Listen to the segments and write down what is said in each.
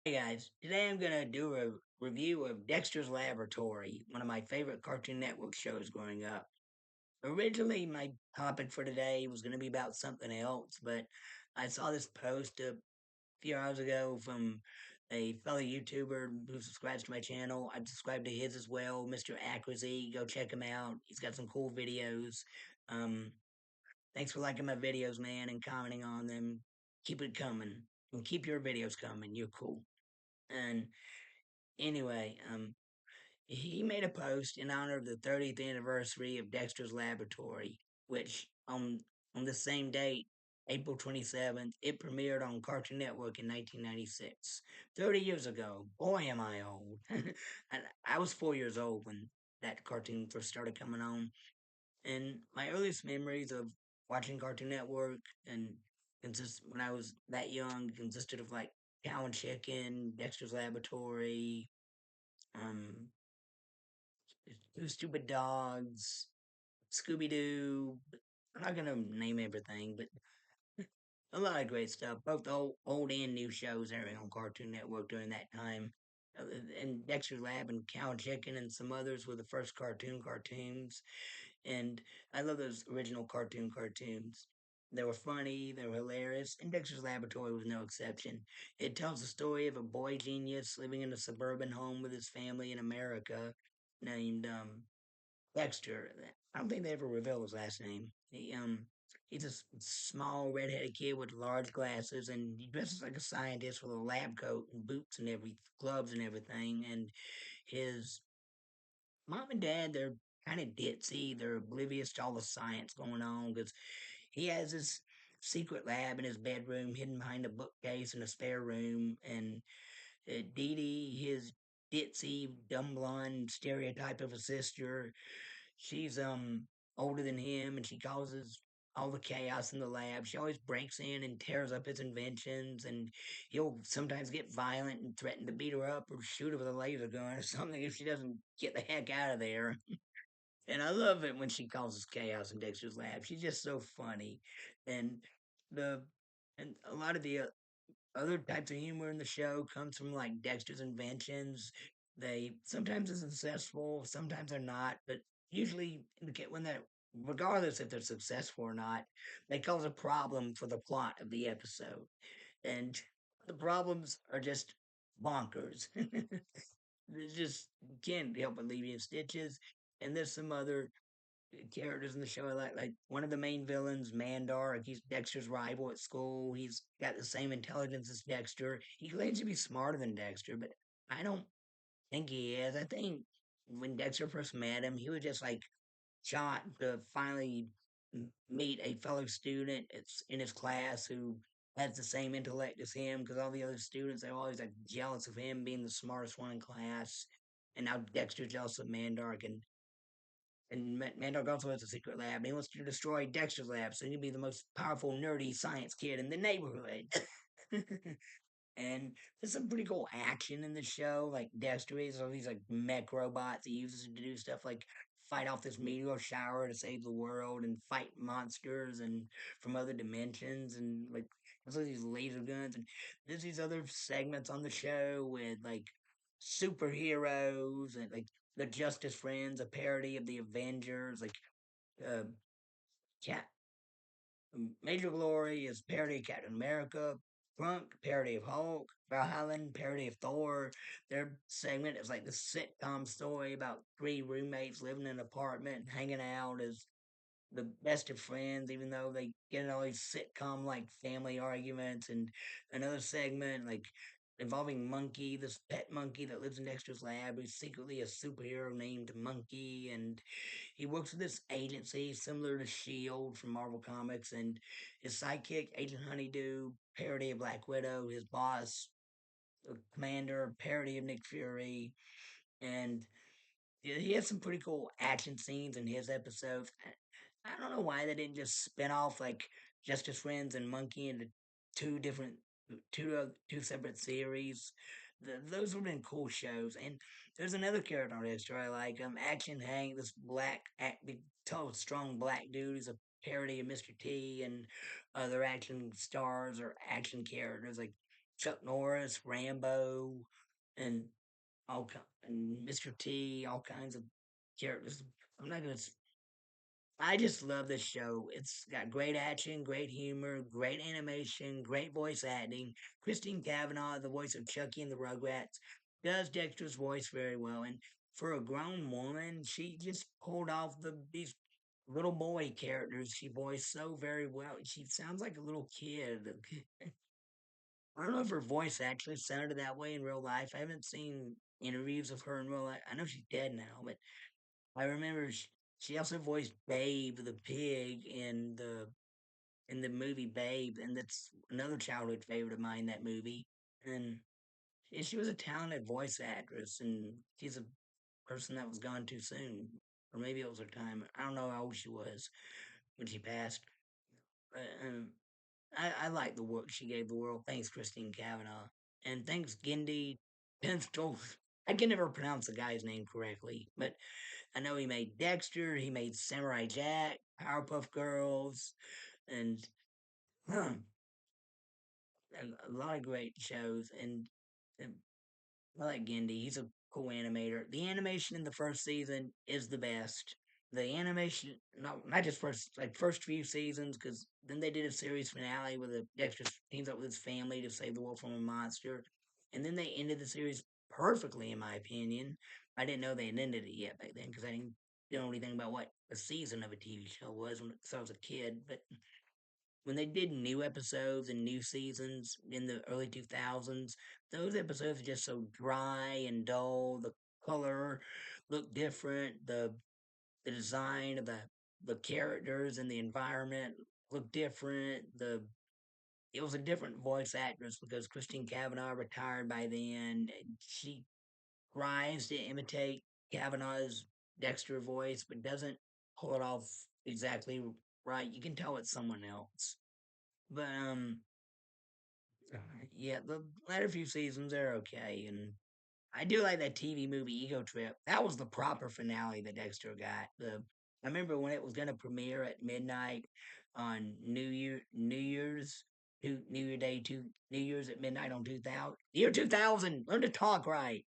Hey guys, today I'm gonna do a review of Dexter's Laboratory, one of my favorite Cartoon Network shows growing up. Originally, my topic for today was gonna be about something else, but I saw this post a few hours ago from a fellow YouTuber who subscribes to my channel. I've subscribed to his as well, Mr. Accuracy. Go check him out. He's got some cool videos. Um, Thanks for liking my videos, man, and commenting on them. Keep it coming. And keep your videos coming. You're cool. And anyway, he made a post in honor of the 30th anniversary of Dexter's Laboratory, which on the same date, April 27th, it premiered on Cartoon Network in 1996. 30 years ago. Boy, am I old. And I was 4 years old when that cartoon first started coming on. And my earliest memories of watching Cartoon Network and when I was that young consisted of like Cow and Chicken, Dexter's Laboratory, um, Two Stupid Dogs, Scooby Doo. I'm not gonna name everything, but a lot of great stuff. Both old and new shows airing on Cartoon Network during that time. And Dexter's Lab and Cow and Chicken and some others were the first cartoons. And I love those original cartoons. They were funny, they were hilarious, and Dexter's Laboratory was no exception. It tells the story of a boy genius living in a suburban home with his family in America named Dexter. I don't think they ever reveal his last name. He's a small redheaded kid with large glasses, and he dresses like a scientist with a lab coat and boots and every gloves and everything. And his mom and dad, they're kind of ditzy. They're oblivious to all the science going on because he has this secret lab in his bedroom hidden behind a bookcase in a spare room. And Dee Dee, his ditzy, dumb blonde stereotype of a sister, she's older than him and she causes all the chaos in the lab. She always breaks in and tears up his inventions, and he'll sometimes get violent and threaten to beat her up or shoot her with a laser gun or something if she doesn't get the heck out of there. And I love it when she causes chaos in Dexter's lab. She's just so funny, and the and a lot of the other types of humor in the show comes from like Dexter's inventions. They sometimes are successful, sometimes they're not, but usually indicate when they're regardless if they're successful or not, they cause a problem for the plot of the episode. And the problems are just bonkers. They just can't help but leave you in stitches. And there's some other characters in the show. Like one of the main villains, Mandar. Like he's Dexter's rival at school. He's got the same intelligence as Dexter. He claims to be smarter than Dexter, but I don't think he is. I think when Dexter first met him, he was just like shot to finally meet a fellow student in his class who has the same intellect as him. Because all the other students, they're always like jealous of him being the smartest one in class. And now Dexter's jealous of Mandark, and Mandar also has a secret lab, and he wants to destroy Dexter's lab so he can be the most powerful, nerdy science kid in the neighborhood. And there's some pretty cool action in the show. Like Dexter is all these like mech robots he uses to do stuff like fight off this meteor shower to save the world and fight monsters and from other dimensions and like there's all these laser guns and there's these other segments on the show with like superheroes and like the Justice Friends, a parody of the Avengers, like uh, Cat Major Glory is parody of Captain America. Crunk, parody of Hulk. Valhalla, parody of Thor. Their segment is like the sitcom story about three roommates living in an apartment and hanging out as the best of friends, even though they get in all these sitcom like family arguments. And another segment like involving Monkey, this pet monkey that lives in Dexter's lab, who's secretly a superhero named Monkey, and he works with this agency similar to Shield from Marvel Comics, and his sidekick, Agent Honeydew, parody of Black Widow, his boss, the Commander, parody of Nick Fury, and he has some pretty cool action scenes in his episodes. I don't know why they didn't just spin off like Justice Friends and Monkey into two different, two separate series. Those would have been cool shows. And there's another character on Dexter I like. Action Hank, this big, tall, strong black dude. He's a parody of Mr. T and other action stars or action characters like. Chuck Norris, Rambo, and and Mr. T, all kinds of characters. I'm not gonna. I just love this show. It's got great action, great humor, great animation, great voice acting. Christine Cavanaugh, the voice of Chucky and the Rugrats, does Dexter's voice very well. And for a grown woman, she just pulled off these little boy characters she voiced so very well. She sounds like a little kid. I don't know if her voice actually sounded that way in real life. I haven't seen interviews of her in real life. I know she's dead now, but I remember she also voiced Babe the pig in the movie Babe, and that's another childhood favorite of mine. That movie, and she was a talented voice actress, and she's a person that was gone too soon, or maybe it was her time. I don't know how old she was when she passed, but I like the work she gave the world. Thanks, Christine Cavanaugh, and thanks, Gendy Pinstall. I can never pronounce the guy's name correctly, but I know he made Dexter, he made Samurai Jack, Powerpuff Girls, and huh, a lot of great shows. And I like Gendy. He's a cool animator. The animation in the first season is the best. The animation, not just first few seasons, because then they did a series finale where the Dexter teams up with his family to save the world from a monster, and then they ended the series perfectly, in my opinion. I didn't know they had ended it yet back then because I didn't know anything about what a season of a TV show was when I was a kid. But when they did new episodes and new seasons in the early 2000s, those episodes are just so dry and dull. The color looked different. The design of the characters and the environment looked different. The It was a different voice actress because Christine Cavanaugh retired by then. She tries to imitate Kavanaugh's Dexter voice, but doesn't pull it off exactly right. You can tell it's someone else. But yeah, the latter few seasons are okay, and I do like that TV movie Ego Trip. That was the proper finale that Dexter got. I remember when it was going to premiere at midnight on New Year's, New Year Day, New Year's at midnight on 2000, year 2000. Learn to talk right.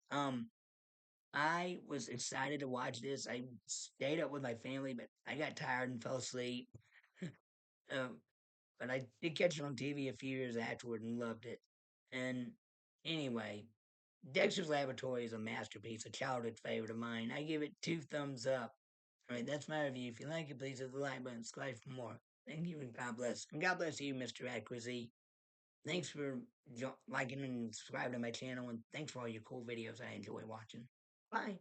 I was excited to watch this. I stayed up with my family, but I got tired and fell asleep. Um, but I did catch it on TV a few years afterward and loved it. And anyway, Dexter's Laboratory is a masterpiece, a childhood favorite of mine. I give it 2 thumbs up. All right, that's my review. If you like it, please hit the like button, subscribe for more. Thank you and God bless. And God bless you, Mr. Acquisy. Thanks for liking and subscribing to my channel, and thanks for all your cool videos I enjoy watching. Bye.